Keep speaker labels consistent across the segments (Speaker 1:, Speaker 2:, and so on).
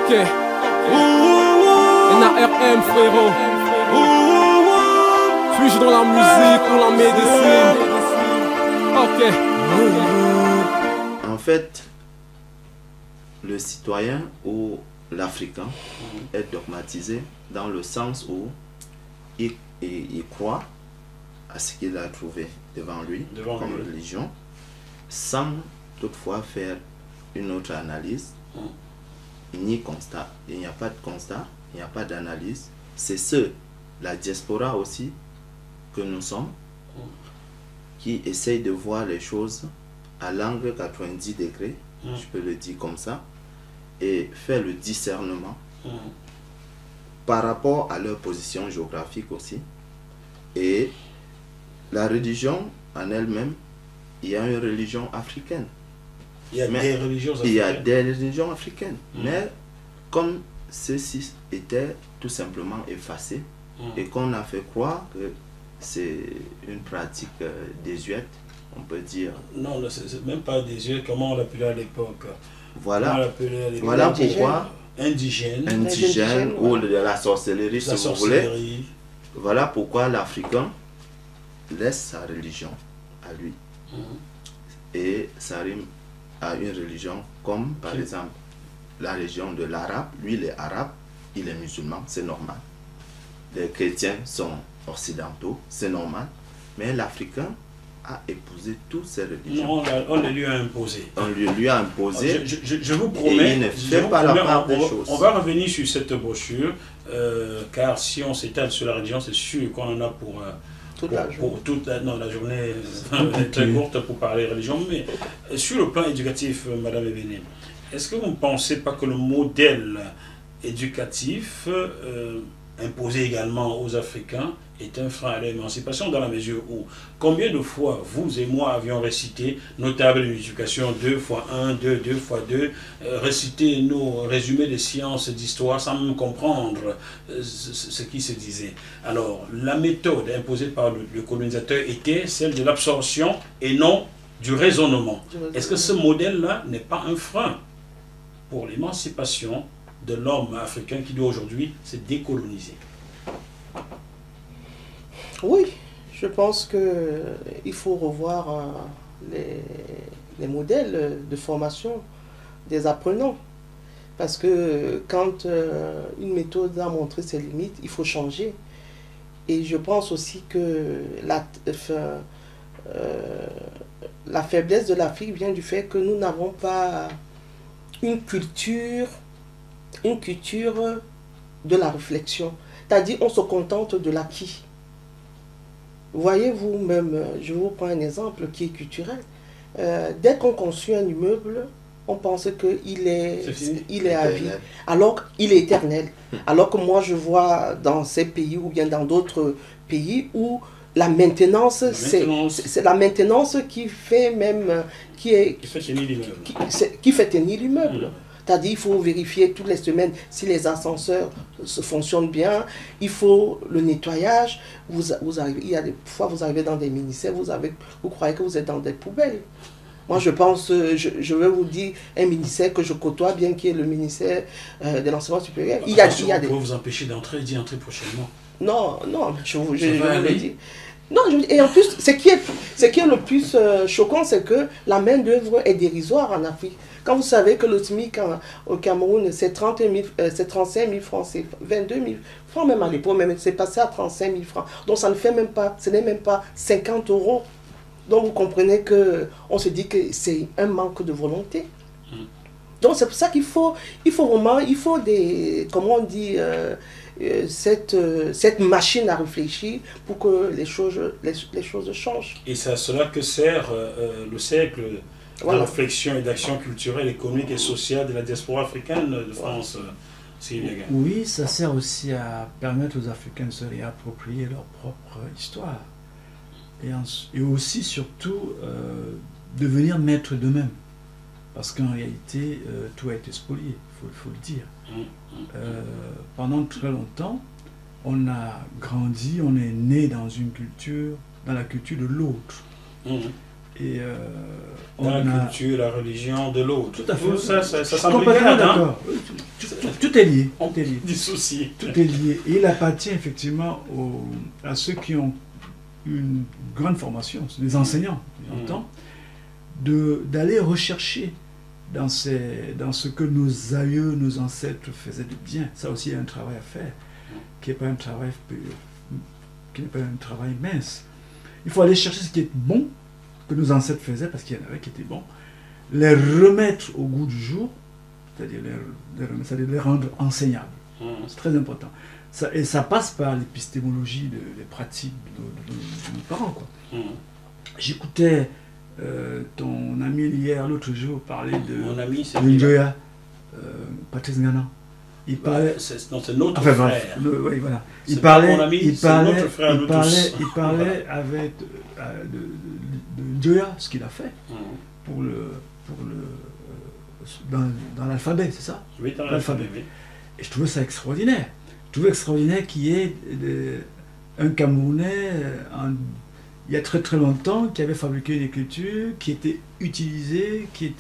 Speaker 1: Ok. NARM frérot. Suis-je dans la musique ou la médecine? Ok.
Speaker 2: En fait, le citoyen ou l'Africain est dogmatisé dans le sens où il croit à ce qu'il a trouvé devant lui comme religion, sans toutefois faire une autre analyse, ni constat. Il n'y a pas de constat, il n'y a pas d'analyse. C'est la diaspora aussi que nous sommes, qui essaye de voir les choses à l'angle 90 degrés, je peux le dire comme ça, et faire le discernement par rapport à leur position géographique aussi. Et la religion en elle-même, il y a une religion africaine.
Speaker 3: Il y a des religions africaines.
Speaker 2: Il y a des religions africaines. Mais comme ceci était tout simplement effacé et qu'on a fait croire que c'est une pratique désuète, on peut dire.
Speaker 3: Non, c'est même pas désuète, comment on l'appelait à l'époque.
Speaker 2: Voilà pourquoi indigène ou de la sorcellerie, si vous voulez. Voilà pourquoi l'Africain laisse sa religion à lui et s'arrime à une religion comme par exemple la religion de l'arabe. Lui il est arabe, il est musulman, c'est normal. Les chrétiens sont occidentaux, c'est normal. Mais l'Africain a épousé toutes ces religions.
Speaker 3: Non, on les lui a imposé.
Speaker 2: On lui a imposé.
Speaker 3: Je vous promets,
Speaker 2: et il ne fait pas la part des choses.
Speaker 3: On va revenir sur cette brochure, car si on s'étale sur la religion, c'est sûr qu'on en a pour toute la journée est très courte pour parler religion. Mais sur le plan éducatif, Madame Ebene, est-ce que vous ne pensez pas que le modèle éducatif imposé également aux Africains est un frein à l'émancipation, dans la mesure où combien de fois vous et moi avions récité nos tables d'éducation 2 x 1, 2, 2 x 2, réciter nos résumés de sciences, d'histoire sans même comprendre ce qui se disait. Alors la méthode imposée par le colonisateur était celle de l'absorption et non du raisonnement. Est-ce que ce modèle-là n'est pas un frein pour l'émancipation de l'homme africain qui doit aujourd'hui se décoloniser?
Speaker 4: Oui, je pense qu'il faut revoir les modèles de formation des apprenants. Parce que quand une méthode a montré ses limites, il faut changer. Et je pense aussi que la faiblesse de l'Afrique vient du fait que nous n'avons pas une culture de la réflexion. C'est-à-dire, on se contente de l'acquis. Voyez-vous, même, je vous prends un exemple qui est culturel. Dès qu'on construit un immeuble, on pense qu'il est à vie, alors qu'il est éternel. Alors que moi, je vois dans ces pays ou bien dans d'autres pays où la maintenance, c'est la maintenance qui fait même... qui fait tenir l'immeuble. C'est-à-dire qu'il faut vérifier toutes les semaines si les ascenseurs fonctionnent bien. Il faut le nettoyage. Il y a des fois, vous arrivez dans des ministères, vous croyez que vous êtes dans des poubelles. Moi, je pense, je vais vous dire, un ministère que je côtoie, bien qu'il y ait le ministère de l'enseignement supérieur. Il y a des...
Speaker 3: Vous vous empêcher d'y entrer prochainement.
Speaker 4: Non, je vous le dis. Non, et en plus, ce qui est le plus choquant, c'est que la main-d'œuvre est dérisoire en Afrique. Quand vous savez que le SMIC au Cameroun, c'est 35 000 francs, c'est 22 000 francs même à l'époque, même c'est passé à 35 000 francs. Donc ça ne fait même pas, ce n'est même pas 50 €. Donc vous comprenez qu'on se dit que c'est un manque de volonté. Donc c'est pour ça qu'il faut vraiment, des, comment on dit, cette machine à réfléchir pour que les choses changent.
Speaker 3: Et c'est à cela que sert le cercle de réflexion et d'action culturelle, économique et sociale de la diaspora africaine de France.
Speaker 5: Oui, ça sert aussi à permettre aux Africains de se réapproprier leur propre histoire. Et aussi, surtout, devenir maître d'eux-mêmes. Parce qu'en réalité, tout a été spolié, il faut le dire. Pendant très longtemps, on a grandi, on est né dans la culture de l'autre. Et
Speaker 3: la culture, la religion de l'autre.
Speaker 5: Tout à fait.
Speaker 3: Ça
Speaker 5: complètement d'accord. Tout est lié.
Speaker 3: On
Speaker 5: Tout est lié.
Speaker 3: dissocier.
Speaker 5: Tout est lié. Et il appartient effectivement à ceux qui ont une grande formation, les enseignants, j'entends, d'aller rechercher dans ce que nos aïeux, nos ancêtres faisaient de bien. Ça aussi, il y a un travail à faire, qui n'est pas un travail mince. Il faut aller chercher ce qui est bon, que nos ancêtres faisaient, parce qu'il y en avait qui étaient bons, les remettre au goût du jour, c'est-à-dire les rendre enseignables. C'est très important. Et ça passe par l'épistémologie, les pratiques de nos parents, quoi. J'écoutais ton ami hier, l'autre jour, parler de Njoya, Patrice Ngana. Il parlait...
Speaker 3: c'est notre frère.
Speaker 5: Oui, voilà.
Speaker 3: Il parlait
Speaker 5: avec de Njoya, ce qu'il a fait dans l'alphabet, c'est ça?
Speaker 3: Oui, dans l'alphabet, oui.
Speaker 5: Et je trouvais ça extraordinaire. Je trouvais extraordinaire qu'il y ait un Camerounais, il y a très très longtemps, qui avait fabriqué une écriture, qui était utilisée, qui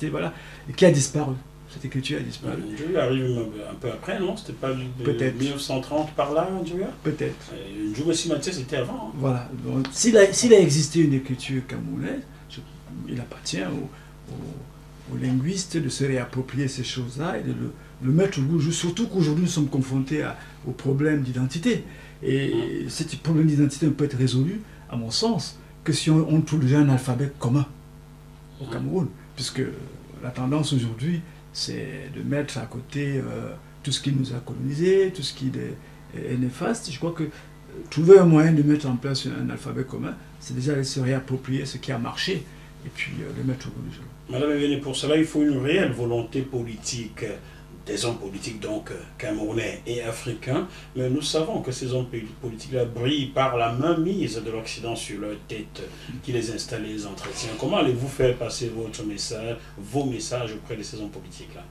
Speaker 5: a disparu. Cette écriture a disparu.
Speaker 3: Njoya arrive un peu après, non? C'était pas
Speaker 5: peut-être
Speaker 3: 1930 par là, Njoya?
Speaker 5: Peut-être.
Speaker 3: Njoya Simatia, c'était avant. Hein.
Speaker 5: Voilà. Donc, s'il a existé une écriture camerounaise, il appartient aux linguistes de se réapproprier ces choses-là et de le mettre au goût, surtout qu'aujourd'hui nous sommes confrontés aux problèmes d'identité. Et ce problème d'identité ne peut être résolu, à mon sens, que si on trouve déjà un alphabet commun au Cameroun, puisque la tendance aujourd'hui, c'est de mettre à côté tout ce qui nous a colonisés, tout ce qui est néfaste. Je crois que trouver un moyen de mettre en place un alphabet commun, c'est déjà se réapproprier ce qui a marché et puis le mettre au goût du jour.
Speaker 3: Madame Evené, pour cela, il faut une réelle volonté politique, des hommes politiques donc camerounais et africains, mais nous savons que ces hommes politiques-là brillent par la mainmise de l'Occident sur leur tête qui les installe et les entretient. Comment allez-vous faire passer vos messages auprès de ces hommes politiques-là?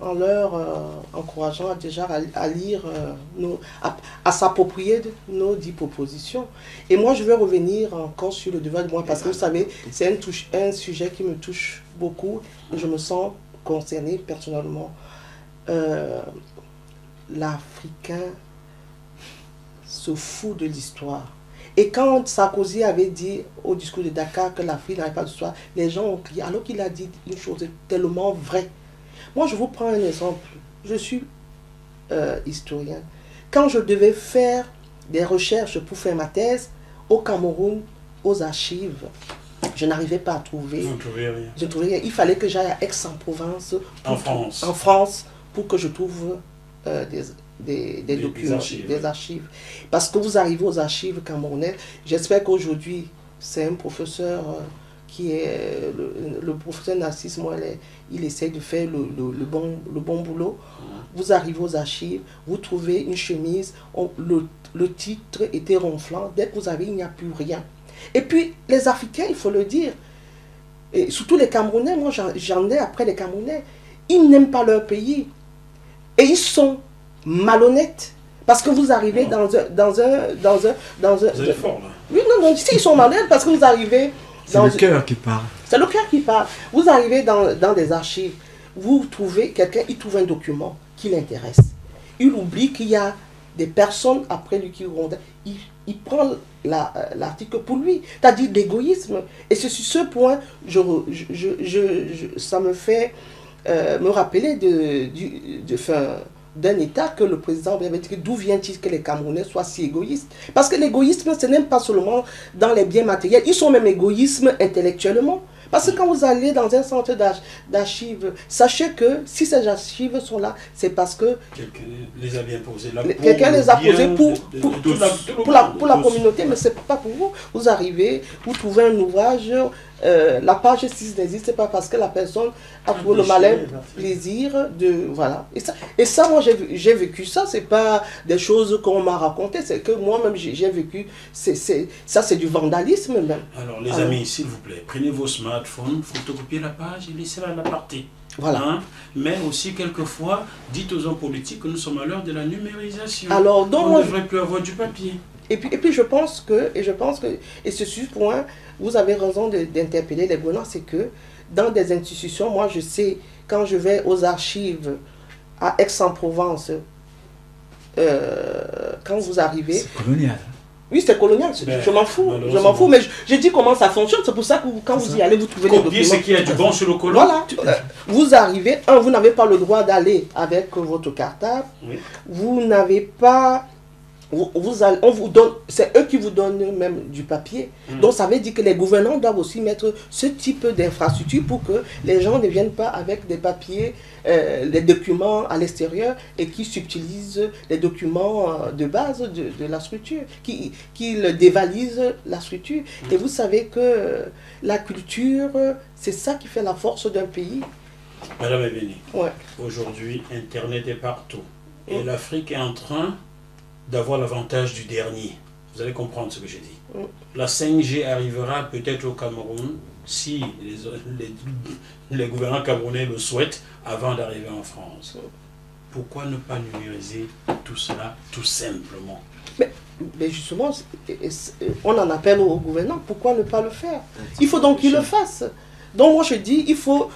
Speaker 4: En leur encourageant déjà à lire, à s'approprier nos 10 propositions. Et moi, je vais revenir encore sur le devoir de moi, parce que vous savez, c'est un sujet qui me touche beaucoup, et je me sens concernée personnellement. L'Africain se fout de l'histoire. Et quand Sarkozy avait dit au discours de Dakar que l'Afrique n'avait pas d'histoire, les gens ont crié, alors qu'il a dit une chose tellement vraie. Moi, je vous prends un exemple. Je suis historien. Quand je devais faire des recherches pour faire ma thèse, au Cameroun, aux archives, je n'arrivais pas à trouver.
Speaker 3: Vous ne trouvez rien.
Speaker 4: Je ne trouvais rien. Il fallait que j'aille à Aix-en-Provence.
Speaker 3: En France,
Speaker 4: pour que je trouve des documents, des archives. Parce que vous arrivez aux archives camerounaises, j'espère qu'aujourd'hui, c'est un professeur... qui est le professeur Narcisse Moilet, il essaie de faire le bon boulot. Vous arrivez aux archives, vous trouvez une chemise, le titre était ronflant, dès que vous avez, il n'y a plus rien. Et puis, les Africains, il faut le dire, et surtout les Camerounais, moi j'en ai après les Camerounais, ils n'aiment pas leur pays. Et ils sont malhonnêtes. Parce que vous arrivez dans un...
Speaker 3: Vous êtes fort, là.
Speaker 4: Oui, non, ici ils sont malhonnêtes parce que vous arrivez...
Speaker 5: C'est le cœur qui parle.
Speaker 4: C'est le cœur qui parle. Vous arrivez dans des archives, vous trouvez quelqu'un, il trouve un document qui l'intéresse. Il oublie qu'il y a des personnes après lui qui vont... Il prend l'article pour lui, c'est-à-dire l'égoïsme. Et c'est sur ce point, ça me fait me rappeler d'un État que le président avait dit, d'où vient-il que les Camerounais soient si égoïstes? Parce que l'égoïsme, ce n'est pas seulement dans les biens matériels, ils sont même égoïsmes intellectuellement. Parce que quand vous allez dans un centre d'archives, sachez que si ces archives sont là, c'est parce que
Speaker 3: quelqu'un les a bien posées.
Speaker 4: Quelqu'un les a posées pour la communauté, mais ce n'est pas pour vous. Vous arrivez, vous trouvez un ouvrage, la page 6 n'existe pas parce que la personne a trouvé le malin plaisir de... Voilà. Et ça moi, j'ai vécu ça. Ce n'est pas des choses qu'on m'a racontées, c'est que moi-même, j'ai vécu... Ça, c'est du vandalisme même.
Speaker 3: Alors, les amis, s'il vous plaît, prenez vos smartphones, photocopiez la page et laissez-la à la partie.
Speaker 4: Voilà.
Speaker 3: Hein? Mais aussi, quelquefois, dites aux hommes politiques que nous sommes à l'heure de la numérisation.
Speaker 4: Alors, donc,
Speaker 3: on ne devrait plus avoir du papier.
Speaker 4: Et puis je pense que, et ce point, vous avez raison d'interpeller les gouvernants, c'est que dans des institutions, moi je sais, quand je vais aux archives à Aix-en-Provence, quand vous arrivez...
Speaker 5: C'est colonial.
Speaker 4: Oui, c'est colonial, je m'en fous, mais je dis comment ça fonctionne, c'est pour ça que quand vous y allez, vous trouvez les documents.
Speaker 3: C'est qu'il y a du bon sur le colon.
Speaker 4: Voilà, vous arrivez, vous n'avez pas le droit d'aller avec votre cartable, oui. Vous n'avez pas... on vous donne, c'est eux qui vous donnent même du papier. Donc ça veut dire que les gouvernants doivent aussi mettre ce type d'infrastructure pour que les gens ne viennent pas avec des papiers, les documents à l'extérieur et qui subtilisent les documents de base de la structure, qui dévalisent la structure. Et vous savez que la culture, c'est ça qui fait la force d'un pays.
Speaker 3: Madame Ebeni,
Speaker 4: ouais.
Speaker 3: Aujourd'hui, Internet est partout. Et l'Afrique est en train d'avoir l'avantage du dernier. Vous allez comprendre ce que j'ai dit. La 5G arrivera peut-être au Cameroun si les gouvernants camerounais le souhaitent avant d'arriver en France. Pourquoi ne pas numériser tout cela tout simplement?
Speaker 4: Mais justement, on en appelle aux gouvernants. Pourquoi ne pas le faire? Il faut donc qu'ils le fassent. Donc moi je dis, il faut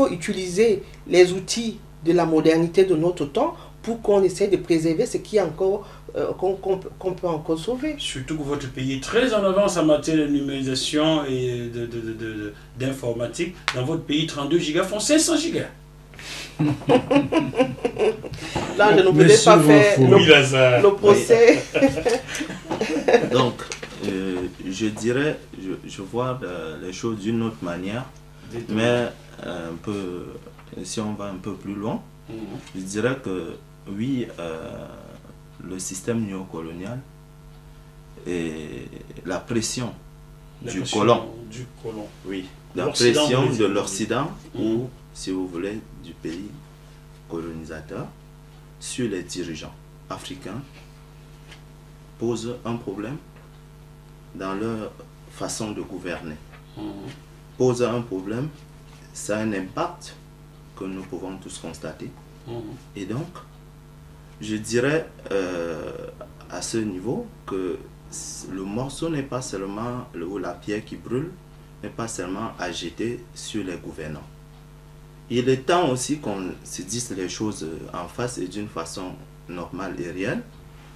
Speaker 4: utiliser les outils de la modernité de notre temps pour qu'on essaie de préserver ce qui est encore, qu'on peut encore sauver.
Speaker 3: Surtout que votre pays est très en avance en matière de numérisation et d'informatique. Dans votre pays, 32 gigas font 500 gigas.
Speaker 4: Là, je ne voulais pas faire le procès.
Speaker 2: Donc, je dirais, je vois les choses d'une autre manière, mais un peu, si on va un peu plus loin, je dirais que oui, le système néocolonial et la pression du colon, oui, la pression de l'Occident ou, si vous voulez, du pays colonisateur sur les dirigeants africains pose un problème dans leur façon de gouverner. Pose un problème, ça a un impact que nous pouvons tous constater. Et donc, je dirais à ce niveau que le morceau n'est pas seulement, ou la pierre qui brûle, n'est pas seulement à jeter sur les gouvernants. Il est temps aussi qu'on se dise les choses en face et d'une façon normale et réelle,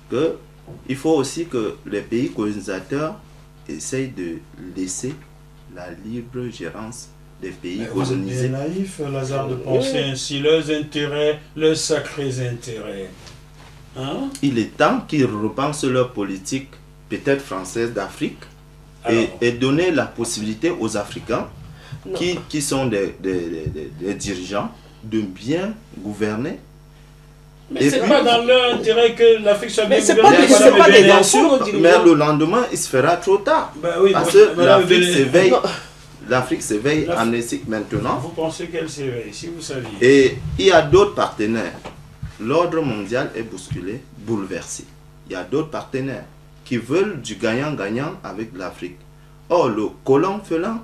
Speaker 2: qu'il faut aussi que les pays colonisateurs essayent de laisser la libre gérance des pays colonisés.
Speaker 3: C'est naïf, Lazare, de penser ainsi, leurs intérêts, leurs sacrés intérêts. Hein?
Speaker 2: Il est temps qu'ils repensent leur politique, peut-être française d'Afrique, et donner la possibilité aux Africains, qui sont des dirigeants, de bien gouverner.
Speaker 3: Mais c'est pas dans leur intérêt que l'Afrique soit bien
Speaker 2: gouvernée. Mais le lendemain, il se fera trop tard. Parce que l'Afrique s'éveille en Mexique maintenant.
Speaker 3: Vous pensez qu'elle s'éveille, si vous saviez.
Speaker 2: Et il y a d'autres partenaires. L'ordre mondial est bousculé, bouleversé. Il y a d'autres partenaires qui veulent du gagnant-gagnant avec l'Afrique. Or, le colon felant,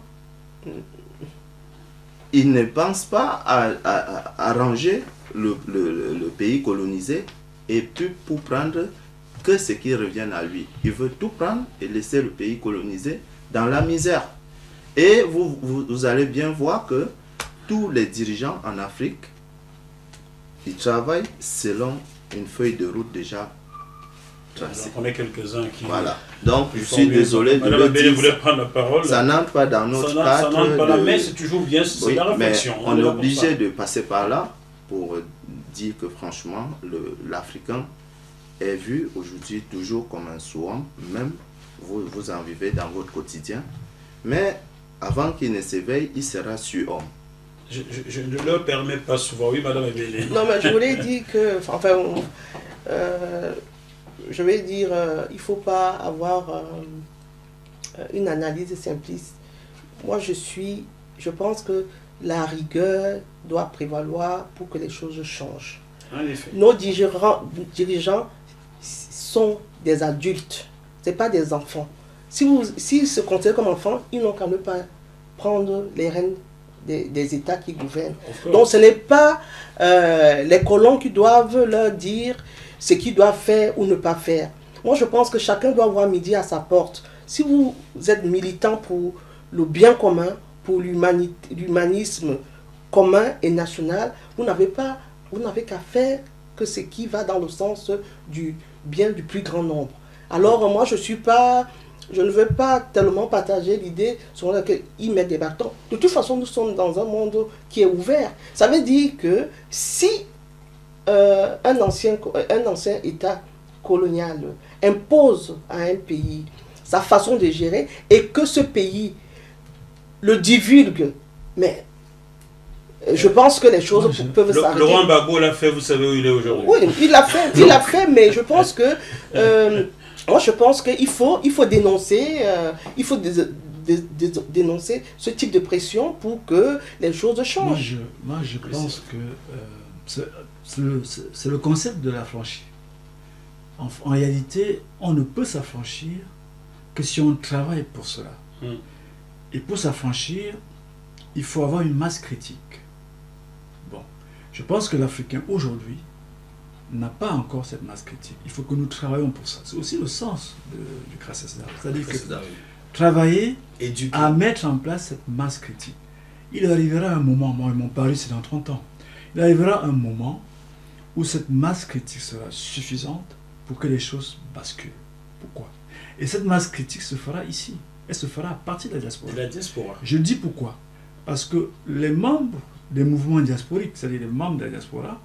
Speaker 2: il ne pense pas à arranger le pays colonisé et puis pour prendre que ce qui revient à lui. Il veut tout prendre et laisser le pays colonisé dans la misère. Et vous allez bien voir que tous les dirigeants en Afrique, ils travaillent selon une feuille de route déjà tracée.
Speaker 3: On est quelques-uns qui...
Speaker 2: Voilà. Donc, je suis désolé de le dire.
Speaker 3: Prendre la parole.
Speaker 2: Ça n'entre pas dans notre cadre.
Speaker 3: Ça n'entre pas là, mais c'est toujours bien, c'est la réflexion.
Speaker 2: Mais on est obligé de passer par là pour dire que franchement, l'Africain est vu aujourd'hui toujours comme un sous-homme, même vous en vivez dans votre quotidien. Mais avant qu'il ne s'éveille, il sera sur-homme.
Speaker 3: Je ne leur permets pas souvent. Oui, Madame Ebele.
Speaker 4: Non, mais je voulais dire que, enfin, je vais dire, il ne faut pas avoir une analyse simpliste. Moi, je pense que la rigueur doit prévaloir pour que les choses changent.
Speaker 3: En effet.
Speaker 4: Nos dirigeants sont des adultes, ce n'est pas des enfants. S'ils se considèrent comme enfants, ils n'ont qu'à ne pas prendre les rênes des États qui gouvernent. Donc ce n'est pas les colons qui doivent leur dire ce qu'ils doivent faire ou ne pas faire. moi je pense que chacun doit avoir midi à sa porte. Si vous êtes militant pour le bien commun, pour l'humanisme commun et national, vous n'avez qu'à faire que ce qui va dans le sens du bien du plus grand nombre. Alors moi je ne veux pas tellement partager l'idée sur laquelle ils mettent des bâtons. De toute façon, nous sommes dans un monde qui est ouvert. Ça veut dire que si un ancien État colonial impose à un pays sa façon de gérer et que ce pays le divulgue, mais je pense que les choses peuvent s'arrêter.
Speaker 3: Laurent Gbagbo l'a fait, vous savez où il est aujourd'hui.
Speaker 4: Oui, il l'a fait, mais je pense que moi je pense qu'il faut dénoncer, dénoncer ce type de pression pour que les choses changent.
Speaker 5: Moi je pense que c'est le concept de l'affranchi. En réalité, on ne peut s'affranchir que si on travaille pour cela. Et pour s'affranchir, il faut avoir une masse critique. Bon, je pense que l'Africain aujourd'hui n'a pas encore cette masse critique. Il faut que nous travaillions pour ça. C'est aussi le sens du CRACESDA. C'est-à-dire que travailler à mettre en place cette masse critique. Il arrivera un moment, moi mon pari c'est dans 30 ans, il arrivera un moment où cette masse critique sera suffisante pour que les choses basculent. Pourquoi? Et cette masse critique se fera ici. Elle se fera à partir de la diaspora. Je dis pourquoi. Parce que les membres des mouvements diasporiques, c'est-à-dire les membres de la diaspora,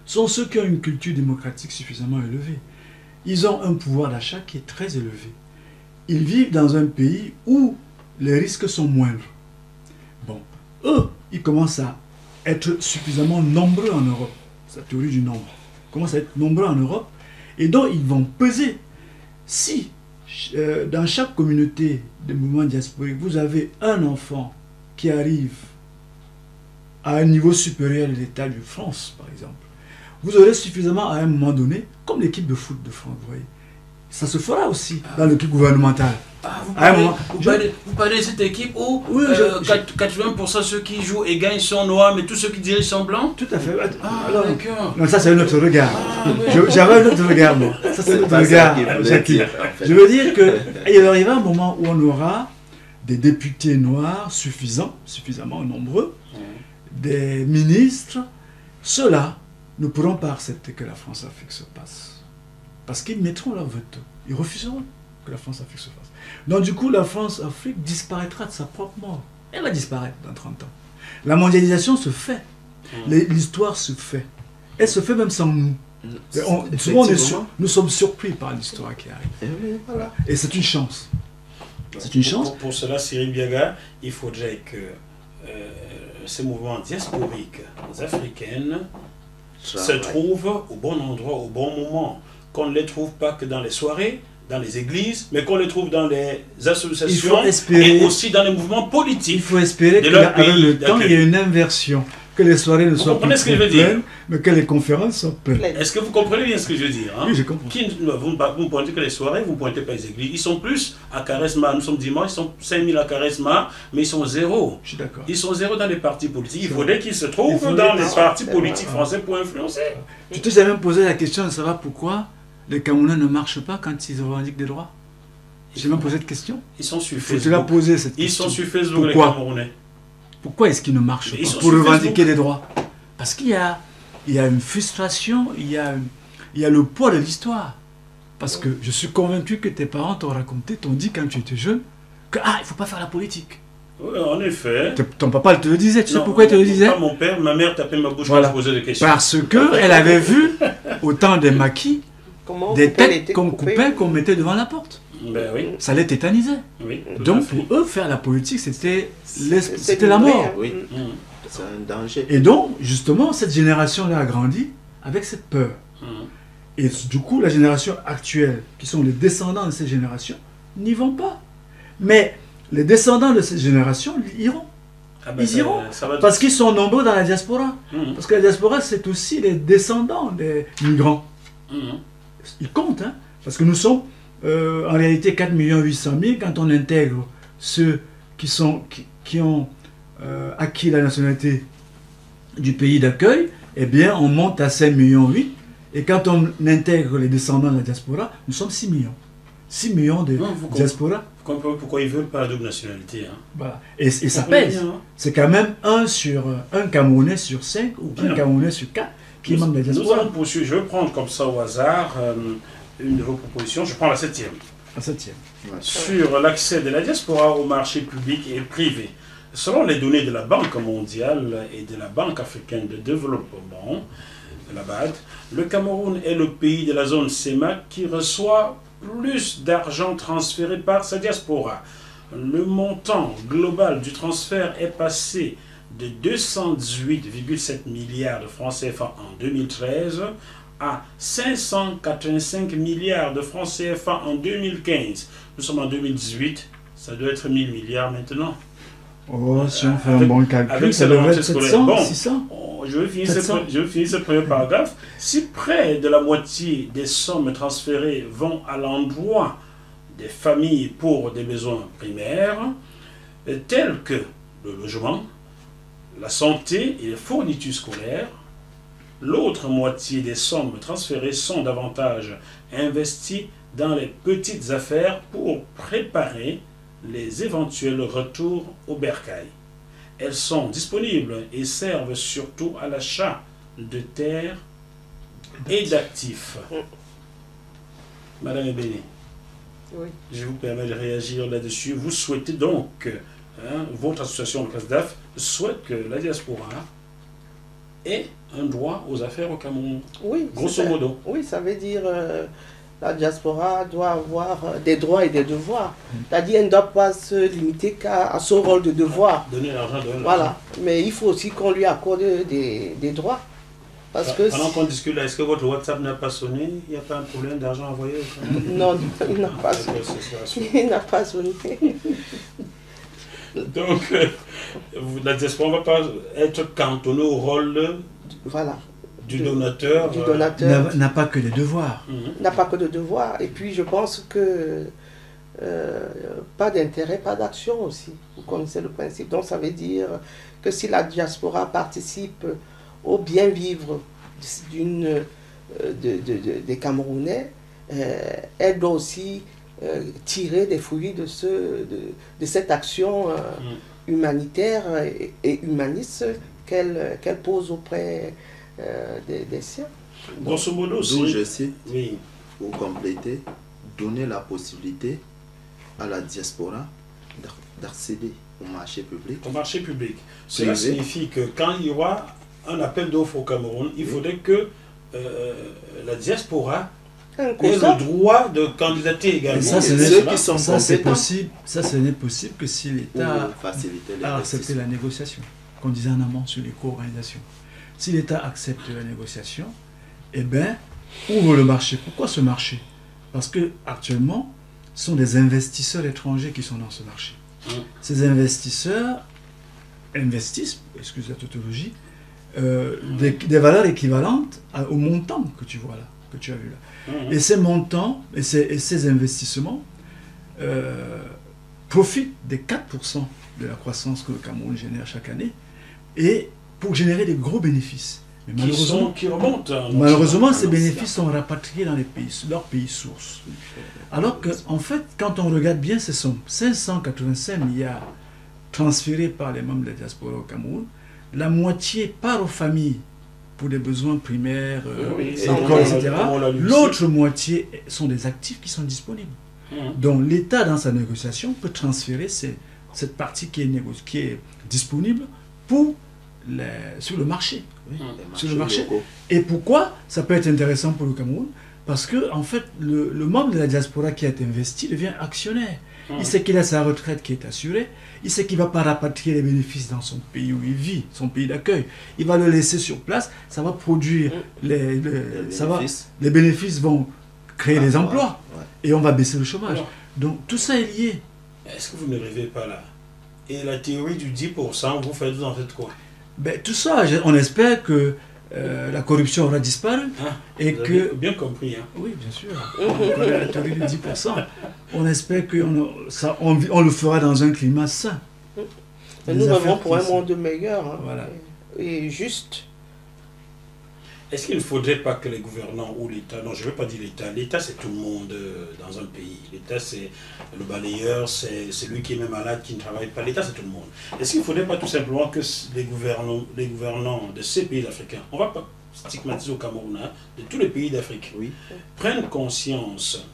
Speaker 5: sont ceux qui ont une culture démocratique suffisamment élevée. Ils ont un pouvoir d'achat qui est très élevé. Ils vivent dans un pays où les risques sont moindres. Bon, eux, ils commencent à être suffisamment nombreux en Europe. C'est la théorie du nombre. Ils commencent à être nombreux en Europe et donc ils vont peser. Si dans chaque communauté de mouvements diasporiques, vous avez un enfant qui arrive à un niveau supérieur de l'État de France, par exemple, vous aurez suffisamment à un moment donné, comme l'équipe de foot de France, vous voyez. Ça se fera aussi dans l'équipe gouvernementale.
Speaker 3: Vous parlez de cette équipe où 80% ceux qui jouent et gagnent sont noirs, mais tous ceux qui dirigent sont blancs?
Speaker 5: Tout à fait. Alors, non, ça c'est un autre regard. J'avais un autre regard, moi. Ça c'est un autre regard. Je veux dire qu'il arrivera un moment où on aura des députés noirs suffisamment nombreux, des ministres. Ceux-là ne pourront pas accepter que la France-Afrique se passe. Parce qu'ils mettront leur veto. Ils refuseront que la France-Afrique se fasse. Donc du coup, la France-Afrique disparaîtra de sa propre mort. Elle va disparaître dans 30 ans. La mondialisation se fait. L'histoire se fait. Elle se fait même sans nous. Souvent, nous sommes surpris par l'histoire qui arrive. Voilà. Et c'est une chance. C'est une chance.
Speaker 3: Pour cela, Cyril Biaga, il faudrait que ces mouvements diasporiques africaines se trouvent au bon endroit, au bon moment. Qu'on ne les trouve pas que dans les soirées, dans les églises, mais qu'on les trouve dans les associations et aussi dans les mouvements politiques.
Speaker 5: Il faut espérer qu'avec le temps, il y ait une inversion. Que les soirées ne soient pas pleines, mais que les conférences soient pleines.
Speaker 3: Est-ce que vous comprenez bien ce que je veux dire, hein?
Speaker 5: Oui, je comprends.
Speaker 3: Vous ne pointez que les soirées, vous ne pointez pas les églises. Ils sont plus à Charisma. Nous sommes dimanche, ils sont 5000 à Charisma, mais ils sont zéro.
Speaker 5: Je suis d'accord.
Speaker 3: Ils sont zéro dans les partis politiques. Il faudrait qu'ils se trouvent dans les partis politiques français pour influencer.
Speaker 5: Tu t'es jamais posé la question de savoir pourquoi les Camerounais ne marchent pas quand ils revendiquent des droits? J'ai même posé cette question.
Speaker 3: Ils sont sur
Speaker 5: Facebook. Tu l'as posé cette question.
Speaker 3: Ils sont sur Facebook, les Camerounais.
Speaker 5: Pourquoi est-ce qu'ils ne marchent pas pour revendiquer les droits? Parce qu'il y a une frustration, il y a le poids de l'histoire. Parce que je suis convaincu que tes parents t'ont dit quand tu étais jeune, que il ne faut pas faire la politique.
Speaker 3: Oui, en effet.
Speaker 5: Ton papa te le disait, tu sais pourquoi il te le disait?
Speaker 3: Pas mon père, ma mère tapait ma bouche quand je posais des questions.
Speaker 5: Parce qu'elle avait vu, au temps des maquis, des têtes qu'on coupait, qu'on mettait devant la porte.
Speaker 3: Ben oui.
Speaker 5: Ça les tétanisait.
Speaker 3: Oui,
Speaker 5: donc pour eux, faire la politique, c'était la mort.
Speaker 2: Oui. C'est un danger.
Speaker 5: Et donc, justement, cette génération-là a grandi avec cette peur. Et du coup, la génération actuelle, qui sont les descendants de cette génération, n'y vont pas. Mais les descendants de cette génération iront. Ils iront. Parce qu'ils sont nombreux dans la diaspora. Parce que la diaspora, c'est aussi les descendants des migrants. Ils comptent, hein. Parce que nous sommes, en réalité, 4 800 000 quand on intègre ceux qui ont acquis la nationalité du pays d'accueil. Eh bien, on monte à 5,8 millions. Et quand on intègre les descendants de la diaspora, nous sommes 6 millions. 6 millions de diaspora.
Speaker 3: Pourquoi ils ne veulent pas la double nationalité, hein?
Speaker 5: Voilà. Et ça pèse. C'est quand même un Camerounais sur 5 ou un Camerounais sur 4 qui est membre de la diaspora.
Speaker 3: Nous allons poursuivre. Je vais prendre comme ça au hasard une de vos propositions. Je prends la 7e.
Speaker 5: La 7e.
Speaker 3: Sur l'accès de la diaspora au marché public et privé. Selon les données de la Banque mondiale et de la Banque africaine de développement, la BAD, le Cameroun est le pays de la zone CEMAC qui reçoit plus d'argent transféré par sa diaspora. Le montant global du transfert est passé de 218,7 milliards de francs CFA en 2013 à 585 milliards de francs CFA en 2015. Nous sommes en 2018, ça doit être 1000 milliards maintenant.
Speaker 5: Oh, si on fait un bon calcul, ça devrait être 700, 600.
Speaker 3: Je vais finir ce premier paragraphe. Si près de la moitié des sommes transférées vont à l'endroit des familles pour des besoins primaires, tels que le logement, la santé et les fournitures scolaires, l'autre moitié des sommes transférées sont davantage investies dans les petites affaires pour préparer les éventuels retours au bercail. Elles sont disponibles et servent surtout à l'achat de terres et d'actifs. Madame Ebene,
Speaker 4: oui.
Speaker 3: Je vous permets de réagir là-dessus. Vous souhaitez donc, votre association de CASDAF souhaite que la diaspora ait un droit aux affaires au Cameroun.
Speaker 4: Oui,
Speaker 3: grosso modo.
Speaker 4: Oui, ça veut dire la diaspora doit avoir des droits et des devoirs. C'est-à-dire qu'elle ne doit pas se limiter qu'à son rôle de devoir.
Speaker 3: Donner l'argent, donner l'argent.
Speaker 4: Voilà. Mais il faut aussi qu'on lui accorde des droits. Parce que
Speaker 3: pendant qu'on discute là, est-ce que votre WhatsApp n'a pas sonné? Il n'y a pas un problème d'argent envoyé?
Speaker 4: Non, il n'a pas sonné. Il n'a pas sonné.
Speaker 3: Donc, la diaspora ne va pas être cantonnée au rôle du donateur.
Speaker 4: Du donateur.
Speaker 5: N'a pas que des devoirs.
Speaker 4: N'a pas que de devoirs. Et puis, je pense que pas d'intérêt, pas d'action aussi. Vous connaissez le principe. Donc, ça veut dire que si la diaspora participe au bien vivre des Camerounais, elle doit aussi tirer des fruits de cette action humanitaire et humaniste qu'elle pose auprès des siens.
Speaker 3: Grosso modo,
Speaker 2: d'où je cite,
Speaker 3: oui.
Speaker 2: Pour compléter, donner la possibilité à la diaspora d'accéder au marché public.
Speaker 3: Au marché public. Cela signifie que quand il y aura un appel d'offres au Cameroun, il faudrait que la diaspora ait le droit de candidater également.
Speaker 5: Ça, ce n'est possible que si l'État a accepté la négociation, qu'on disait en amont sur les co-organisations. Si l'État accepte la négociation, eh bien, ouvre le marché. Pourquoi ce marché? Parce que actuellement, ce sont des investisseurs étrangers qui sont dans ce marché. Ces investisseurs investissent, excusez la tautologie, des valeurs équivalentes au montant que tu vois là, que tu as vu là. Et ces montants et ces investissements profitent des 4% de la croissance que le Cameroun génère chaque année, et pour générer des gros bénéfices. Mais malheureusement, ces bénéfices sont rapatriés dans leurs pays sources. Alors que, en fait, quand on regarde bien ces sommes, 585 milliards transférés par les membres de la diaspora au Cameroun, la moitié part aux familles pour des besoins primaires, écoles, etc. L'autre moitié sont des actifs qui sont disponibles. Donc l'État, dans sa négociation, peut transférer cette partie qui est disponible sur le marché. Sur le marché. Et pourquoi ça peut être intéressant pour le Cameroun? Parce que, en fait, le membre de la diaspora qui est investi devient actionnaire. Il sait qu'il a sa retraite qui est assurée. Il sait qu'il ne va pas rapatrier les bénéfices dans son pays où il vit, son pays d'accueil. Il va le laisser sur place. Ça va produire les bénéfices vont créer des emplois. Et on va baisser le chômage. Donc, tout ça est lié.
Speaker 3: Est-ce que vous ne rêvez pas là? Et la théorie du 10%, vous en faites quoi?
Speaker 5: Ben, tout ça, on espère que la corruption aura disparu.
Speaker 3: Et vous avez bien compris. Hein.
Speaker 5: Oui, bien sûr. On connaît la théorie du 10%. On espère qu'on le fera dans un climat sain.
Speaker 4: Nous rêvons pour un monde meilleur. Hein,
Speaker 5: voilà.
Speaker 4: Et juste.
Speaker 3: Est-ce qu'il ne faudrait pas que les gouvernants ou l'État, non je ne veux pas dire l'État, l'État c'est tout le monde dans un pays, l'État c'est le balayeur, c'est lui qui est même malade, qui ne travaille pas, l'État c'est tout le monde. Est-ce qu'il ne faudrait pas tout simplement que les gouvernants de ces pays africains, on ne va pas stigmatiser au Cameroun, hein, de tous les pays d'Afrique,
Speaker 2: Oui.
Speaker 3: prennent conscience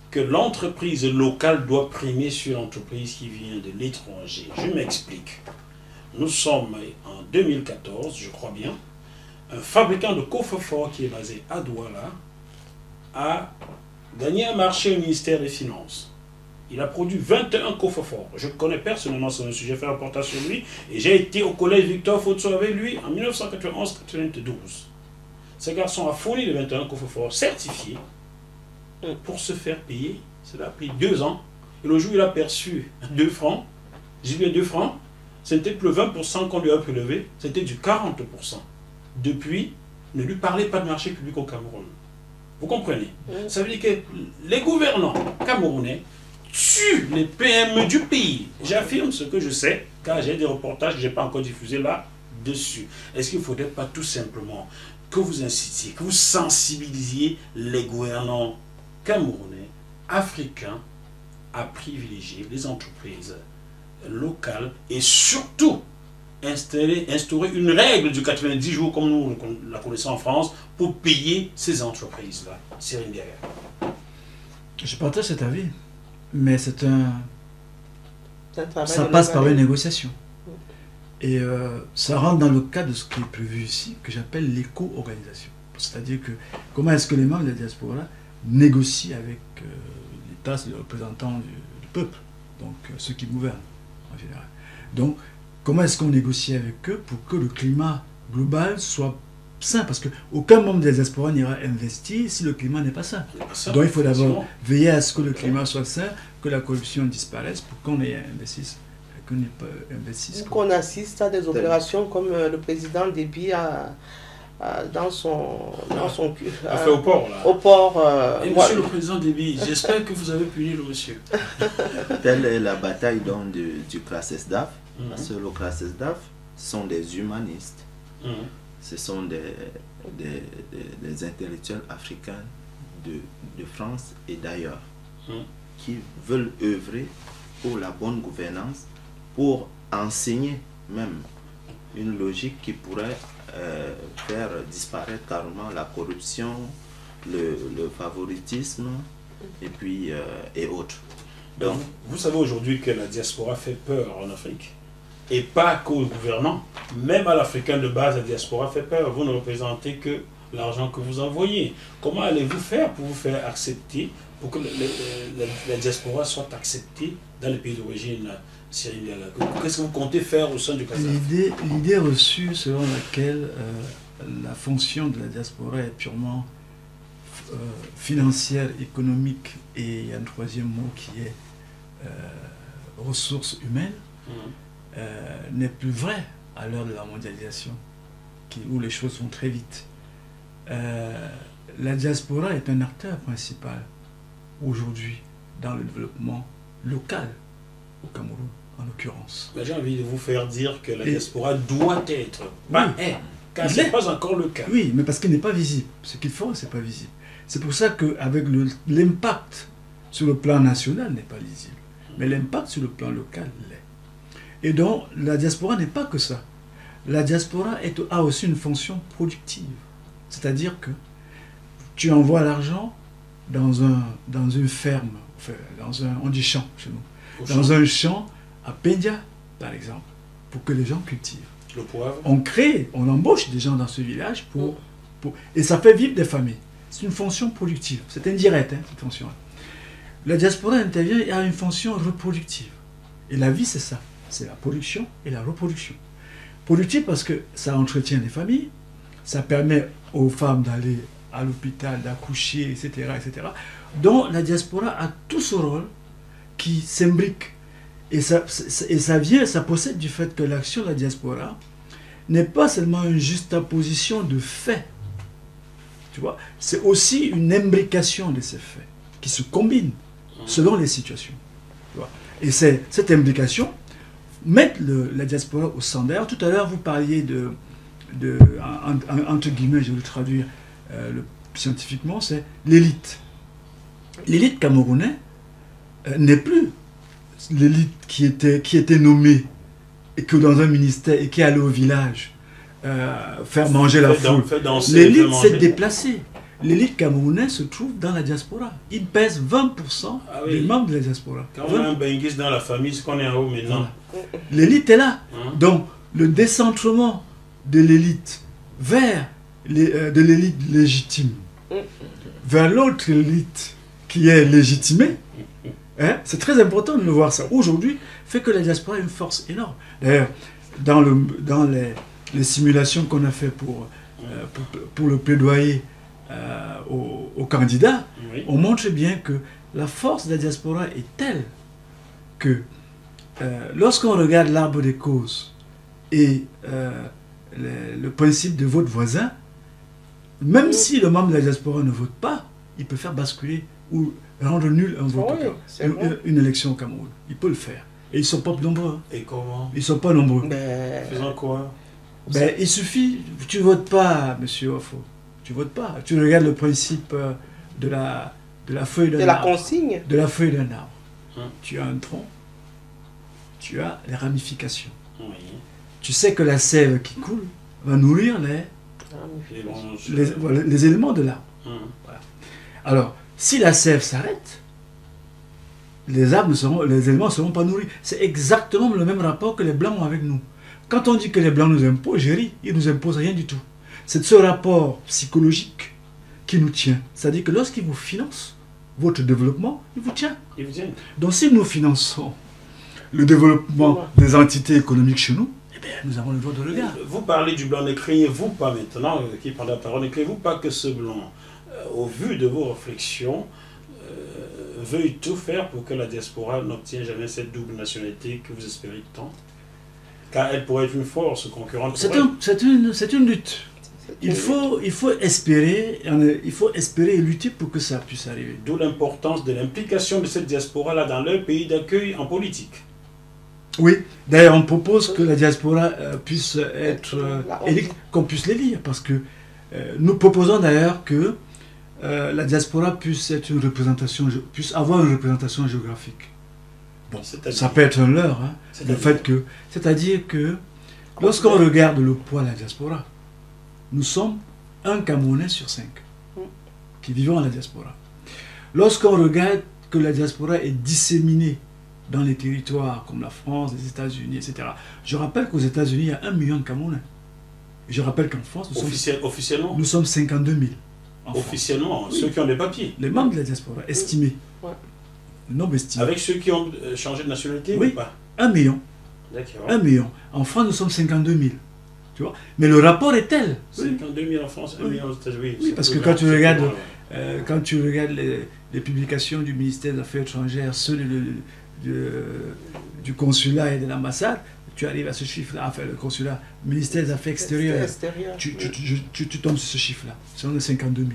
Speaker 3: que l'entreprise locale doit primer sur l'entreprise qui vient de l'étranger. Je m'explique. Nous sommes en 2014, je crois bien, un fabricant de coffre-forts qui est basé à Douala a gagné un marché au ministère des Finances. Il a produit 21 coffres-forts. Je connais personnellement son sujet, j'ai fait un reportage sur lui et j'ai été au collège Victor Fotso avec lui en 1991-92. Ce garçon a fourni les 21 coffres-forts certifiés pour se faire payer. Cela a pris 2 ans. Et le jour où il a perçu 2 francs, j'ai dit 2 francs, c'était plus le 20% qu'on lui a prélevé, c'était du 40%. Depuis, ne lui parlez pas de marché public au Cameroun. Vous comprenez? Ça veut dire que les gouvernants camerounais tuent les PME du pays. J'affirme ce que je sais, car j'ai des reportages que je n'ai pas encore diffusés là-dessus. Est-ce qu'il ne faudrait pas tout simplement que vous incitiez, que vous sensibilisiez les gouvernants camerounais, africains, à privilégier les entreprises locales et surtout instaurer une règle du 90 jours comme nous la connaissons en France pour payer ces entreprises-là. Cyril Diaga.
Speaker 5: Je partage cet avis, mais ça
Speaker 4: travail
Speaker 5: passe par une négociation. Et ça rentre dans le cadre de ce qui est prévu ici, que j'appelle l'éco-organisation. C'est-à-dire que comment est-ce que les membres de la diaspora négocient avec l'État, les représentants du peuple, donc ceux qui gouvernent en général. Donc, comment est-ce qu'on négocie avec eux pour que le climat global soit sain? Parce qu'aucun membre de la diaspora n'ira investir si le climat n'est pas sain. Donc il faut d'abord veiller à ce que le climat soit sain, que la corruption disparaisse pour qu'on investisse.
Speaker 4: Qu'on assiste à des opérations comme le président Déby dans son
Speaker 3: fait au port là.
Speaker 4: Au port.
Speaker 3: Et monsieur le président Déby, j'espère que vous avez puni le monsieur.
Speaker 2: Telle est la bataille donc du CRASESDAF. Parce que le CRASESDAF sont des humanistes. Ce sont des intellectuels africains de France et d'ailleurs qui veulent œuvrer pour la bonne gouvernance, pour enseigner même une logique qui pourrait faire disparaître carrément la corruption, le favoritisme et puis et autres.
Speaker 3: Donc, vous savez aujourd'hui que la diaspora fait peur en Afrique. Et pas qu'aux gouvernants, même à l'Africain de base, la diaspora fait peur. Vous ne représentez que l'argent que vous envoyez. Comment allez-vous faire pour vous faire accepter, pour que la diaspora soit acceptée dans les pays d'origine, Cyril Diaga? Qu'est-ce que vous comptez faire au sein du CASAF?
Speaker 5: L'idée reçue selon laquelle la fonction de la diaspora est purement financière, économique, et il y a un troisième mot qui est ressources humaines, n'est plus vrai à l'heure de la mondialisation, où les choses vont très vite. La diaspora est un acteur principal aujourd'hui dans le développement local au Cameroun, en l'occurrence.
Speaker 3: J'ai envie de vous faire dire que la diaspora doit être, pas est, car ce n'est pas encore le cas.
Speaker 5: Oui, mais parce qu'il n'est pas visible. Ce qu'ils font, ce n'est pas visible. C'est pour ça qu'avec l'impact sur le plan national n'est pas lisible, mais l'impact sur le plan local l'est. Et donc, la diaspora n'est pas que ça. La diaspora a aussi une fonction productive. C'est-à-dire que tu envoies l'argent dans une ferme, enfin, on dit champ chez nous, dans un champ à Pendia, par exemple, pour que les gens cultivent.
Speaker 3: Le poivre.
Speaker 5: On embauche des gens dans ce village et ça fait vivre des familles. C'est une fonction productive. C'est indirect, cette fonction-là. La diaspora intervient et a une fonction reproductive. Et la vie, c'est ça. C'est la production et la reproduction. Productive parce que ça entretient les familles, ça permet aux femmes d'aller à l'hôpital, d'accoucher, etc., etc. Donc la diaspora a tout ce rôle qui s'imbrique. Et ça possède du fait que l'action de la diaspora n'est pas seulement une juxtaposition de faits. Tu vois, c'est aussi une imbrication de ces faits qui se combinent selon les situations. Tu vois. Et cette imbrication met la diaspora au centre. D'ailleurs, tout à l'heure, vous parliez entre guillemets, je vais le traduire scientifiquement, c'est l'élite. L'élite camerounaise n'est plus l'élite qui était nommée et que dans un ministère et qui allait au village faire manger la foule. L'élite s'est déplacée. L'élite camerounaise se trouve dans la diaspora. Il pèse 20% des membres de la diaspora.
Speaker 3: Quand on a un benguis dans la famille, ce qu'on est en haut maintenant.
Speaker 5: Voilà. L'élite est là. Donc, le décentrement de l'élite vers de l'élite légitime vers l'autre élite qui est légitimée, hein, c'est très important de le voir ça. Aujourd'hui, fait que la diaspora a une force énorme. D'ailleurs, dans les simulations qu'on a fait pour le plaidoyer aux candidats, oui, on montre bien que la force de la diaspora est telle que lorsqu'on regarde l'arbre des causes et le principe de vote voisin, même si le membre de la diaspora ne vote pas, il peut faire basculer ou rendre nul un vote, une élection au Cameroun. Il peut le faire. Et ils ne sont pas nombreux. Hein.
Speaker 3: Et comment? Ils
Speaker 5: ne sont pas nombreux.
Speaker 3: Faisant quoi?
Speaker 5: Il suffit, tu ne votes pas, monsieur Ofo. Tu ne votes pas. Tu regardes le principe de la feuille d'un arbre.
Speaker 4: De la consigne.
Speaker 5: De la feuille d'un arbre. Tu as un tronc, tu as les ramifications. Oui. Tu sais que la sève qui coule va nourrir les éléments de l'arbre. Voilà. Alors, si la sève s'arrête, les éléments ne seront pas nourris. C'est exactement le même rapport que les Blancs ont avec nous. Quand on dit que les Blancs nous imposent, j'ai ri, ils ne nous imposent rien du tout. C'est ce rapport psychologique qui nous tient. C'est-à-dire que lorsqu'ils vous financent votre développement, ils vous tiennent. Donc si nous finançons le développement des entités économiques chez nous, eh bien, nous avons le droit de le regarder.
Speaker 3: Vous parlez du blanc, ne craignez-vous pas maintenant, qui prend la parole, ne craignez-vous pas que ce blanc, au vu de vos réflexions, veuille tout faire pour que la diaspora n'obtienne jamais cette double nationalité que vous espérez tant? Car elle pourrait être une force concurrente.
Speaker 5: C'est une lutte. Il faut espérer et lutter pour que ça puisse arriver.
Speaker 3: D'où l'importance de l'implication de cette diaspora-là dans leur pays d'accueil en politique.
Speaker 5: Oui, d'ailleurs on propose que la diaspora puisse être qu'on puisse l'élire, parce que nous proposons d'ailleurs que la diaspora puisse avoir une représentation géographique. Bon, ça peut être un leurre, hein, le fait que, c'est-à-dire que lorsqu'on regarde le poids de la diaspora, nous sommes un Camerounais sur 5 qui vivons à la diaspora. Lorsqu'on regarde que la diaspora est disséminée dans les territoires comme la France, les États-Unis, etc. Je rappelle qu'aux États-Unis, il y a 1 million de Camerounais. Et je rappelle qu'en France,
Speaker 3: officiellement,
Speaker 5: nous sommes 52 000.
Speaker 3: Officiellement, ceux qui ont des papiers.
Speaker 5: Les membres de la diaspora, estimés. Le nombre estimé.
Speaker 3: Avec ceux qui ont changé de nationalité ou pas?
Speaker 5: 1 million.
Speaker 3: D'accord.
Speaker 5: 1 million. En France, nous sommes 52 000. Tu vois? Mais le rapport est tel.
Speaker 3: 52 000 en France, 1 million aux États-Unis.
Speaker 5: Oui, parce que quand tu regardes, les publications du ministère des Affaires étrangères, ceux du consulat et de l'ambassade, tu arrives à ce chiffre-là, enfin le consulat, ministère des Affaires extérieures, tu tombes sur ce chiffre-là, c'est de 52 000.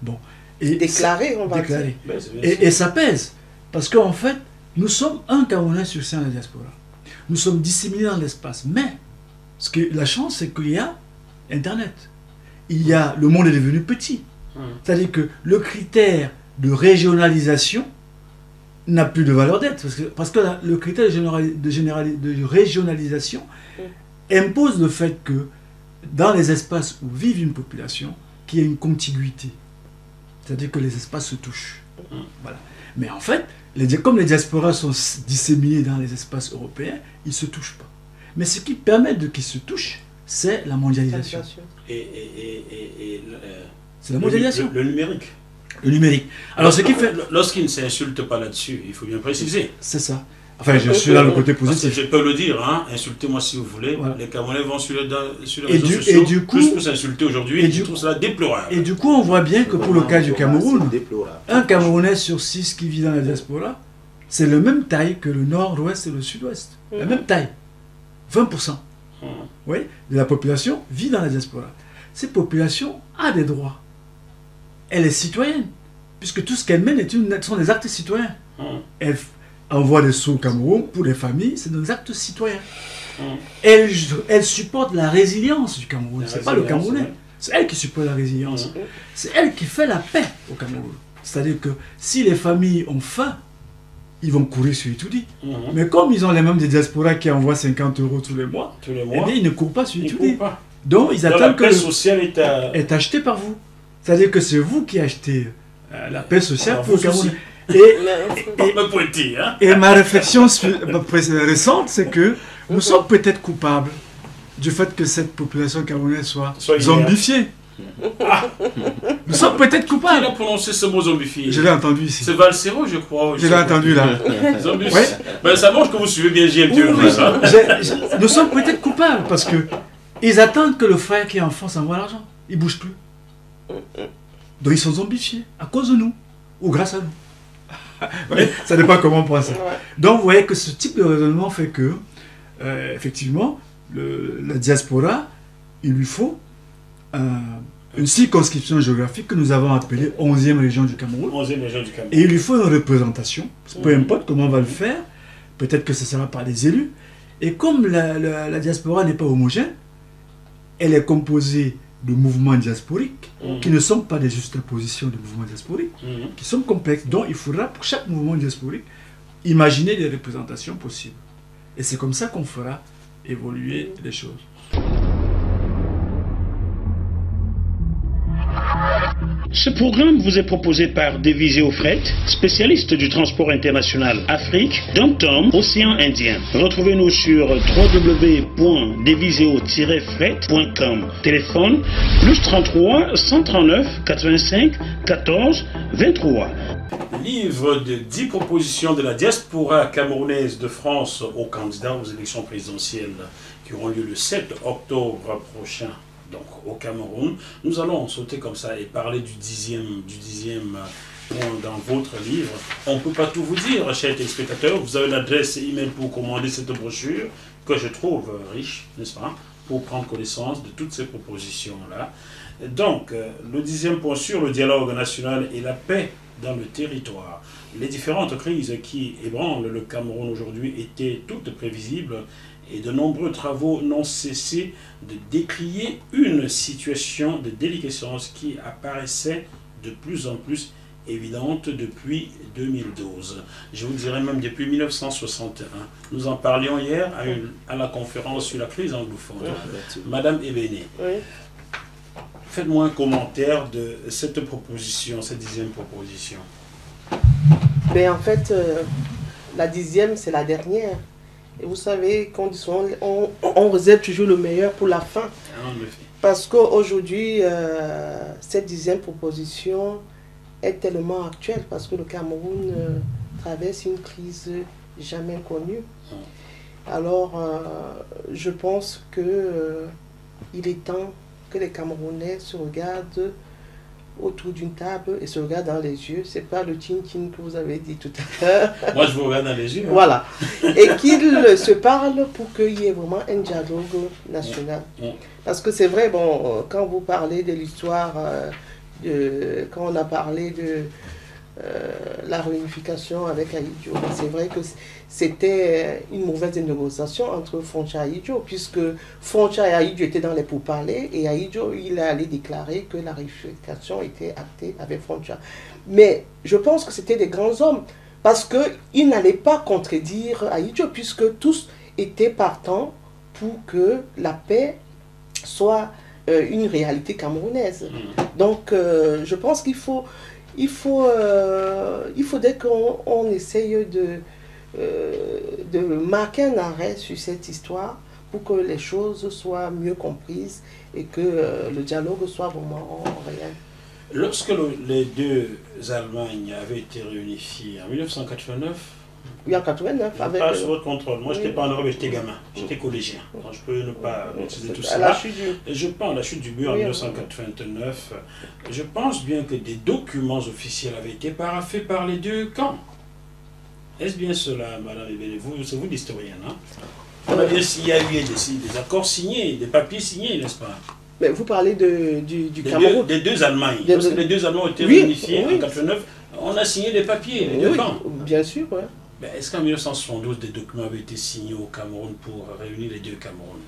Speaker 5: Bon. Et
Speaker 4: déclaré, on va dire.
Speaker 5: Et ça pèse, parce qu'en fait, nous sommes un Camerounais sur 5 à la diaspora. Nous sommes disséminés dans l'espace, mais la chance, c'est qu'il y a Internet. Le monde est devenu petit. C'est-à-dire que le critère de régionalisation n'a plus de valeur d'être. Parce que le critère de régionalisation impose le fait que dans les espaces où vit une population, qu'il y ait une contiguïté. C'est-à-dire que les espaces se touchent. Voilà. Mais en fait, comme les diasporas sont disséminés dans les espaces européens, ils ne se touchent pas. Mais ce qui permet qu'ils se touchent, c'est la mondialisation. C'est la mondialisation.
Speaker 3: Le numérique.
Speaker 5: Le numérique. Alors, ce qui fait...
Speaker 3: Lorsqu'ils ne s'insultent pas là-dessus, il faut bien préciser.
Speaker 5: C'est ça. Enfin, je suis là le côté positif.
Speaker 3: Je peux le dire, hein, insultez-moi si vous voulez. Voilà. Les Camerounais vont sur les réseaux sociaux, et du coup, plus pour s'insulter aujourd'hui, et je trouve cela déplorable.
Speaker 5: Et du coup, on voit bien que pour le cas du Cameroun, un Camerounais sur 6 qui vit dans la diaspora, c'est la même taille que le nord-ouest et le sud-ouest. La même taille. 20%. Oui, de la population vit dans la diaspora. Cette population a des droits. Elle est citoyenne, puisque tout ce qu'elle mène sont des actes citoyens. Elle envoie des sous au Cameroun pour les familles, c'est des actes citoyens. elle supporte la résilience du Cameroun. C'est pas le Camerounais. C'est elle qui supporte la résilience. C'est elle qui fait la paix au Cameroun. C'est-à-dire que si les familles ont faim, ils vont courir sur Itoudi. Mais comme ils ont les mêmes des diasporas qui envoient 50 € tous les mois, eh bien, ils ne courent pas sur Itoudi. Donc ils attendent que
Speaker 3: la paix sociale
Speaker 5: est achetée par vous. C'est-à-dire que c'est vous qui achetez la paix sociale pour le Cameroun. Et ma réflexion récente, c'est que nous sommes peut-être coupables du fait que cette population camerounaise soit zombifiée. Nous sommes peut-être coupables.
Speaker 3: Qui a prononcé ce mot zombifié?
Speaker 5: Je l'ai entendu ici.
Speaker 3: C'est Valsero, je crois.
Speaker 5: Je l'ai entendu là.
Speaker 3: Zombifié. Ben, ça montre que vous suivez bien GMT.
Speaker 5: Nous sommes peut-être coupables parce que ils attendent que le frère qui est en France envoie l'argent. Ils ne bougent plus. Donc ils sont zombifiés à cause de nous ou grâce à nous. Ouais, ça dépend comment on prend ça. Donc vous voyez que ce type de raisonnement fait que, effectivement, la diaspora, il lui faut une circonscription géographique que nous avons appelée 11e région du Cameroun.
Speaker 3: 11e région du Cameroun.
Speaker 5: Et il lui faut une représentation, peu importe comment on va le faire, peut-être que ce sera par des élus. Et comme la diaspora n'est pas homogène, elle est composée de mouvements diasporiques qui ne sont pas des juxtapositions de mouvements diasporiques, qui sont complexes. Donc il faudra pour chaque mouvement diasporique imaginer des représentations possibles. Et c'est comme ça qu'on fera évoluer les choses.
Speaker 6: Ce programme vous est proposé par Deviseo Fret, spécialiste du transport international Afrique, Dom-Tom, Océan Indien. Retrouvez-nous sur www.deviseo-fret.com. Téléphone +33 139 85 14 23.
Speaker 3: Livre de 10 propositions de la diaspora camerounaise de France aux candidats aux élections présidentielles qui auront lieu le 7 octobre prochain. Donc au Cameroun, nous allons sauter comme ça et parler du dixième point dans votre livre. On ne peut pas tout vous dire, chers téléspectateurs. Vous avez l'adresse email pour commander cette brochure que je trouve riche, n'est-ce pas, pour prendre connaissance de toutes ces propositions-là. Donc, le 10e point sur le dialogue national et la paix dans le territoire. Les différentes crises qui ébranlent le Cameroun aujourd'hui étaient toutes prévisibles et de nombreux travaux n'ont cessé de décrier une situation de déliquescence qui apparaissait de plus en plus évidente depuis 2012. Je vous dirais même depuis 1961. Nous en parlions hier à la conférence sur la crise anglophone. Madame Ebene, faites-moi un commentaire de cette proposition, cette 10e proposition.
Speaker 4: Ben, en fait, la 10e, c'est la dernière. Et vous savez qu'on dit souvent, on réserve toujours le meilleur pour la fin. Parce qu'aujourd'hui, cette 10e proposition est tellement actuelle parce que le Cameroun traverse une crise jamais connue. Alors, je pense qu'il est temps que les Camerounais se regardent autour d'une table et se regardent dans les yeux. C'est pas le tin-tin que vous avez dit tout à l'heure.
Speaker 3: Moi, je vous regarde dans les yeux.
Speaker 4: Voilà. Et qu'ils se parlent pour qu'il y ait vraiment un dialogue national. Parce que c'est vrai, bon, quand vous parlez de l'histoire, quand on a parlé de la réunification avec Ahidjo, c'est vrai que c'était une mauvaise négociation entre Foncha et Ahidjo, puisque Foncha et Ahidjo étaient dans les pourparlers et Ahidjo, il est allé déclarer que la réunification était actée avec Foncha. Mais je pense que c'était des grands hommes, parce qu'ils n'allaient pas contredire Ahidjo, puisque tous étaient partants pour que la paix soit une réalité camerounaise. Donc je pense qu'il faudrait qu'on essaye de marquer un arrêt sur cette histoire pour que les choses soient mieux comprises et que le dialogue soit vraiment réel.
Speaker 3: Lorsque les deux Allemagnes avaient été réunifiées en 1989,
Speaker 4: oui, en 89, avec...
Speaker 3: Pas sur votre contrôle. Moi, je n'étais pas en Europe, j'étais gamin. J'étais collégien. Donc, je peux ne pas utiliser tout ça. Je pense à la chute du mur en 1989. Je pense bien que des documents officiels avaient été paraphés par les deux camps. Est-ce bien cela, Madame Ebene? C'est vous l'historienne, hein? On a bien s'il y a eu des accords signés, des papiers signés, n'est-ce pas?
Speaker 4: Mais vous parlez du Cameroun.
Speaker 3: Des deux Allemagnes. Parce que les deux Allemands ont été réunifiés en 1989. On a signé des papiers, les deux camps.
Speaker 4: Bien sûr, oui.
Speaker 3: Est-ce qu'en 1972, des documents avaient été signés au Cameroun pour réunir les deux Cameroun?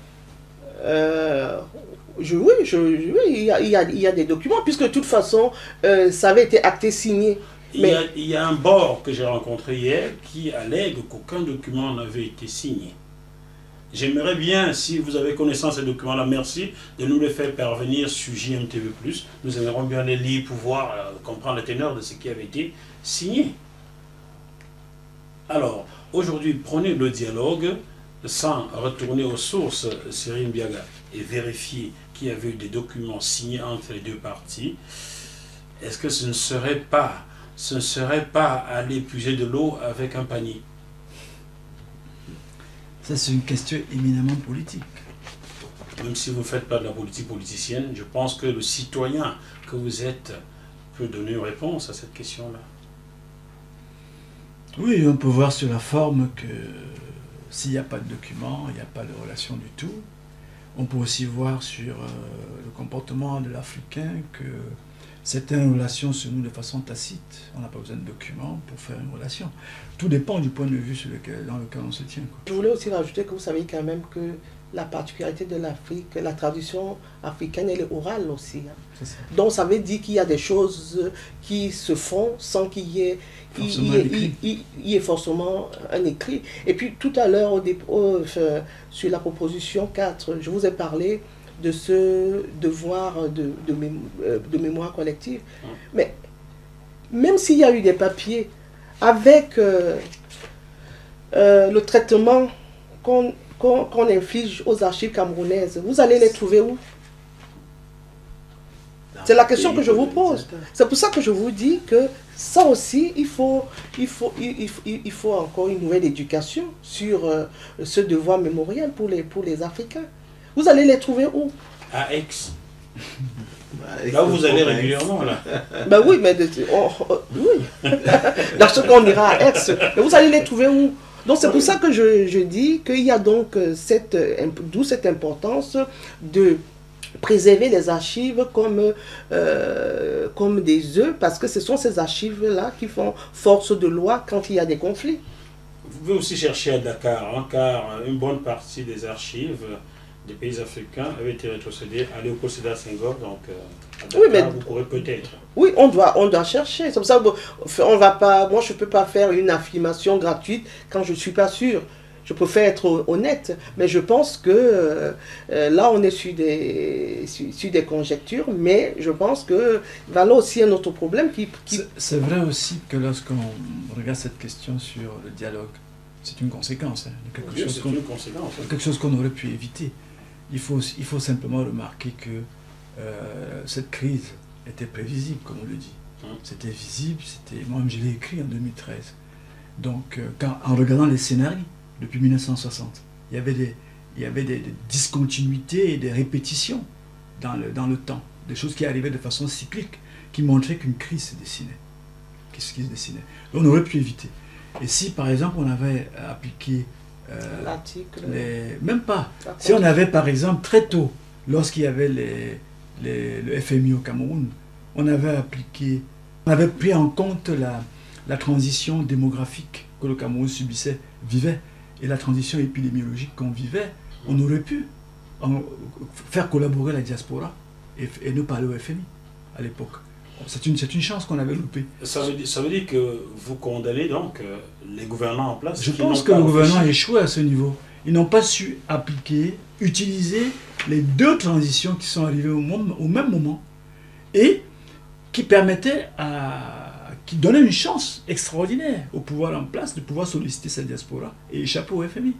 Speaker 4: Oui, il y a des documents, puisque de toute façon, ça avait été acté, signé.
Speaker 3: Il y a un bord que j'ai rencontré hier qui allègue qu'aucun document n'avait été signé. J'aimerais bien, si vous avez connaissance de ces documents-là, merci de nous les faire parvenir sur JMTV+. Nous aimerions bien les lire pour voir, comprendre la teneur de ce qui avait été signé. Alors, aujourd'hui, prenez le dialogue sans retourner aux sources, Cyril Biaga, et vérifier qu'il y avait eu des documents signés entre les deux parties. Est-ce que ce ne serait pas aller puiser de l'eau avec un panier?
Speaker 5: Ça, c'est une question éminemment politique.
Speaker 3: Même si vous ne faites pas de la politique politicienne, je pense que le citoyen que vous êtes peut donner une réponse à cette question-là.
Speaker 5: Oui, on peut voir sur la forme que s'il n'y a pas de document, il n'y a pas de relation du tout. On peut aussi voir sur le comportement de l'Africain que certaines relations se nouent de façon tacite. On n'a pas besoin de documents pour faire une relation. Tout dépend du point de vue dans lequel on se tient.
Speaker 4: Je voulais aussi rajouter que vous savez quand même que la particularité de l'Afrique, la tradition africaine, elle est orale aussi. Hein. Donc ça veut dire qu'il y a des choses qui se font sans qu'il y ait forcément un écrit. Et puis tout à l'heure, sur la proposition 4, je vous ai parlé de ce devoir de mémoire collective. Mais même s'il y a eu des papiers, avec le traitement qu'on inflige aux archives camerounaises, vous allez les trouver où? C'est la question que je vous pose. C'est pour ça que je vous dis que ça aussi, il faut encore une nouvelle éducation sur ce devoir mémoriel pour les Africains. Vous allez les trouver où?
Speaker 3: À Aix. Là où vous allez régulièrement, là.
Speaker 4: Ben oui, mais oui. Lorsqu'on ira à Aix, vous allez les trouver où? Donc c'est pour ça que je dis qu'il y a donc d'où cette importance de préserver les archives comme des œufs, parce que ce sont ces archives-là qui font force de loi quand il y a des conflits.
Speaker 3: Vous pouvez aussi chercher à Dakar, hein, car une bonne partie des archives des pays africains avaient été rétrocédées à Léopold Sédar Senghor, donc à Dakar, oui, mais vous pourrez peut-être. Oui,
Speaker 4: on doit chercher. C'est pour ça que on va pas, moi je ne peux pas faire une affirmation gratuite quand je ne suis pas sûr. Je préfère être honnête, mais je pense que là on est sur des conjectures, mais je pense que voilà aussi un autre problème qui...
Speaker 5: C'est vrai aussi que lorsqu'on regarde cette question sur le dialogue, c'est une conséquence, hein, de quelque chose qu'on aurait pu éviter. Il faut simplement remarquer que cette crise était prévisible, comme on le dit. C'était visible, moi-même je l'ai écrit en 2013. Donc en regardant les scénarios, depuis 1960, il y avait des discontinuités et des répétitions dans le temps, des choses qui arrivaient de façon cyclique, qui montraient qu'une crise se dessinait. On aurait pu éviter. Et si par exemple on avait appliqué même pas, si on avait par exemple très tôt, lorsqu'il y avait le FMI au Cameroun, on avait pris en compte la transition démographique que le Cameroun vivait, et la transition épidémiologique qu'on vivait, on aurait pu faire collaborer la diaspora et ne pas aller au FMI à l'époque. C'est une chance qu'on avait loupée.
Speaker 3: Ça veut dire que vous condamnez donc les gouvernants en place?
Speaker 5: Je pense que le gouvernement a échoué à ce niveau. Ils n'ont pas su utiliser les deux transitions qui sont arrivées au même moment et qui qui donnaient une chance extraordinaire au pouvoir en place de pouvoir solliciter cette diaspora et échapper au FMI.